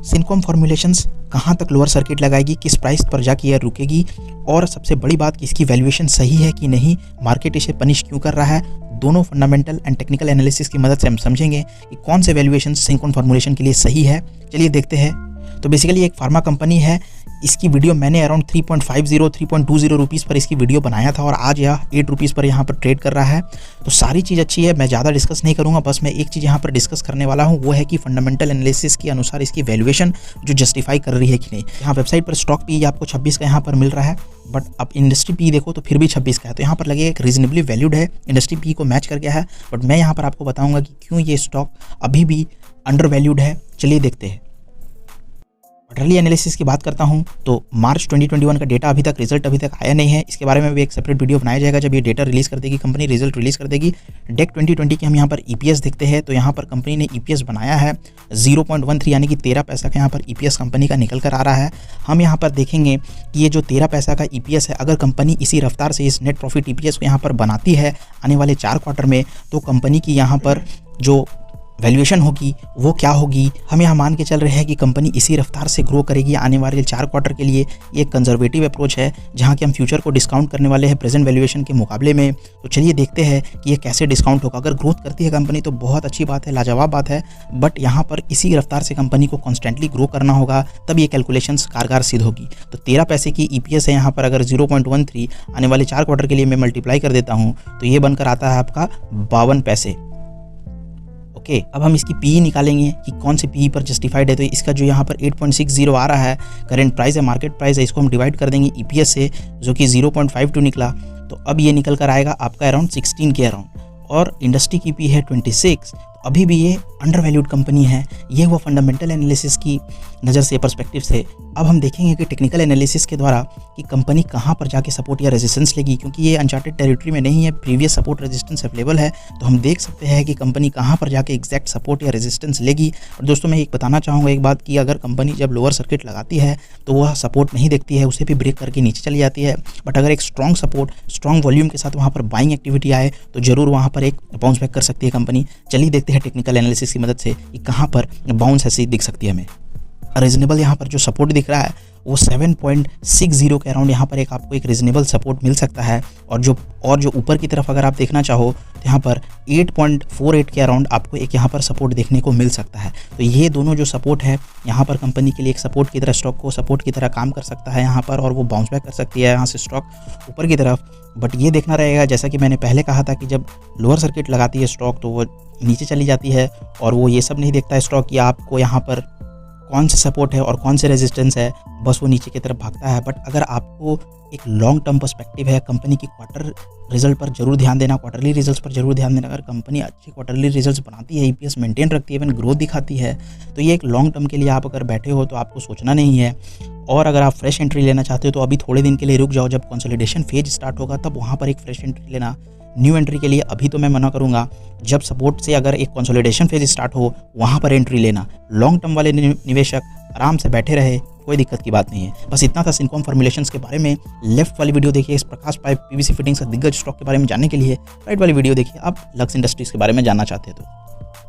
Syncom formulations कहाँ तक lower circuit लगाएगी, किस प्राइस पर जाके यह रुकेगी, और सबसे बड़ी बात कि इसकी वैल्यूएशन सही है कि नहीं, मार्केट इसे पनिश क्यों कर रहा है, दोनों फंडामेंटल एंड टेक्निकल एनालिसिस की मदद से हम समझेंगे कि कौन से वैल्यूएशन सिनकॉम फॉर्मुलेशन के लिए सही है। चलिए देखते हैं। तो बेसिकली एक फार्मा कंपनी है। इसकी वीडियो मैंने अराउंड 3.20 रुपीज़ पर इसकी वीडियो बनाया था और आज यह 8 रुपीज़ पर यहाँ पर ट्रेड कर रहा है। तो सारी चीज़ अच्छी है, मैं ज़्यादा डिस्कस नहीं करूँगा, बस मैं एक चीज़ यहाँ पर डिस्कस करने वाला हूँ, वो है कि फंडामेंटल एनालिसिस के अनुसार इसकी वैल्यूएशन जो जस्टिफाई कर रही है कि नहीं। यहाँ वेबसाइट पर स्टॉक पी आपको 26 का यहाँ पर मिल रहा है, बट अब इंडस्ट्री पी देखो तो फिर भी 26 का है, तो यहाँ पर लगेगा एक रीजनेबली वैल्यूड है, इंडस्ट्री पी को मैच कर गया है। बट मैं यहाँ पर आपको बताऊँगा कि क्यों ये स्टॉक अभी भी अंडर वैल्यूड है। चलिए देखते हैं। क्वार्टरली एनालिसिस की बात करता हूं तो मार्च 2021 का डेटा रिजल्ट अभी तक आया नहीं है। इसके बारे में भी एक सेपरेट वीडियो बनाया जाएगा जब ये डेटा रिलीज कर देगी, कंपनी रिजल्ट रिलीज कर देगी। डेक 2020 की हम यहाँ पर ईपीएस देखते हैं तो यहाँ पर कंपनी ने ईपीएस बनाया है 0.13 यानी कि 13 पैसा का यहाँ पर ईपीएस कंपनी का निकल कर आ रहा है। हम यहाँ पर देखेंगे कि ये जो 13 पैसा का ईपीएस है, अगर कंपनी इसी रफ्तार से इस नेट प्रॉफिट ईपीएस को यहाँ पर बनाती है आने वाले 4 क्वार्टर में, तो कंपनी की यहाँ पर जो वैल्यूएशन होगी वो क्या होगी। हम यहाँ मान के चल रहे हैं कि कंपनी इसी रफ्तार से ग्रो करेगी आने वाले 4 क्वार्टर के लिए। ये एक कंजर्वेटिव अप्रोच है जहाँ कि हम फ्यूचर को डिस्काउंट करने वाले हैं प्रेजेंट वैल्यूएशन के मुकाबले में। तो चलिए देखते हैं कि ये कैसे डिस्काउंट होगा। अगर ग्रोथ करती है कंपनी तो बहुत अच्छी बात है, लाजवाब बात है, बट यहाँ पर इसी रफ्तार से कंपनी को कॉन्स्टेंटली ग्रो करना होगा, तब ये कैलकुलेशंस कारगर सिद्ध होगी। तो 13 पैसे की ईपीएस है यहाँ पर, अगर 0.13 आने वाले 4 क्वार्टर के लिए मैं मल्टीप्लाई कर देता हूँ तो ये बनकर आता है आपका 52 पैसे। ओके, अब हम इसकी पीई निकालेंगे कि कौन से पीई पर जस्टिफाइड है। तो इसका जो यहाँ पर 8.60 आ रहा है, करंट प्राइस है, मार्केट प्राइस है, इसको हम डिवाइड कर देंगे ईपीएस से जो कि 0.52 निकला। तो अब ये निकल कर आएगा आपका अराउंड 16 के अराउंड, और इंडस्ट्री की पी है 26। अभी भी ये अंडर वैल्यूड कंपनी है। ये हुआ फंडामेंटल एनालिसिस की नज़र से, पर्सपेक्टिव से। अब हम देखेंगे कि टेक्निकल एनालिसिस के द्वारा कि कंपनी कहाँ पर जाके सपोर्ट या रेजिस्टेंस लेगी, क्योंकि ये अनचार्टेड टेरिटरी में नहीं है, प्रीवियस सपोर्ट रेजिस्टेंस अवेलेबल है। तो हम देख सकते हैं कि कंपनी कहाँ पर जाके एग्जैक्ट सपोर्ट या रेजिस्टेंस लेगी। और दोस्तों मैं एक बताना चाहूँगा एक बात कि अगर कंपनी जब लोअर सर्किट लगाती है तो वह सपोर्ट नहीं देखती है, उसे भी ब्रेक करके नीचे चली जाती है। बट अगर एक स्ट्रॉन्ग सपोर्ट, स्ट्रॉन्ग वॉल्यूम के साथ वहाँ पर बाइंग एक्टिविटी आए तो जरूर वहाँ पर एक बाउंस बैक कर सकती है कंपनी। चलिए देखते हैं टेक्निकल एनालिसिस की मदद से कि कहाँ पर बाउंस ऐसी दिख सकती है हमें। रीजनेबल यहाँ पर जो सपोर्ट दिख रहा है वो 7.60 के अराउंड यहाँ पर एक आपको एक रीजनेबल सपोर्ट मिल सकता है। और जो ऊपर की तरफ अगर आप देखना चाहो तो यहाँ पर 8.48 के अराउंड आपको एक यहाँ पर सपोर्ट देखने को मिल सकता है। तो ये दोनों जो सपोर्ट है यहाँ पर कंपनी के लिए एक सपोर्ट की तरह, स्टॉक को सपोर्ट की तरह काम कर सकता है यहाँ पर, और वो बाउंस बैक कर सकती है यहाँ से स्टॉक ऊपर की तरफ। बट ये देखना रहेगा, जैसा कि मैंने पहले कहा था कि जब लोअर सर्किट लगाती है स्टॉक तो वो नीचे चली जाती है, और वो ये सब नहीं देखता है स्टॉक कि आपको यहाँ पर कौन सा सपोर्ट है और कौन से रेजिस्टेंस है, बस वो नीचे की तरफ भागता है। बट अगर आपको एक लॉन्ग टर्म पर्सपेक्टिव है, कंपनी की क्वार्टर रिजल्ट पर जरूर ध्यान देना, क्वार्टरली रिजल्ट्स पर जरूर ध्यान देना। अगर कंपनी अच्छे क्वार्टरली रिजल्ट्स बनाती है, ईपीएस मेंटेन रखती है, इवन ग्रोथ दिखाती है, तो ये एक लॉन्ग टर्म के लिए आप अगर बैठे हो तो आपको सोचना नहीं है। और अगर आप फ्रेश एंट्री लेना चाहते हो तो अभी थोड़े दिन के लिए रुक जाओ, जब कंसोलिडेशन फेज स्टार्ट होगा तब वहाँ पर एक फ्रेश एंट्री लेना। न्यू एंट्री के लिए अभी तो मैं मना करूंगा, जब सपोर्ट से अगर एक कंसोलिडेशन फेज स्टार्ट हो वहाँ पर एंट्री लेना। लॉन्ग टर्म वाले निवेशक आराम से बैठे रहे, कोई दिक्कत की बात नहीं है। बस इतना था सिनकॉम फॉर्मुलेशंस के बारे में। लेफ्ट वाली वीडियो देखिए इस प्रकाश पाइप पीवीसी फिटिंग्स का दिग्गज स्टॉक के बारे में जानने के लिए, राइट वाली वीडियो देखिए आप लक्स इंडस्ट्रीज के बारे में जानना चाहते हैं तो।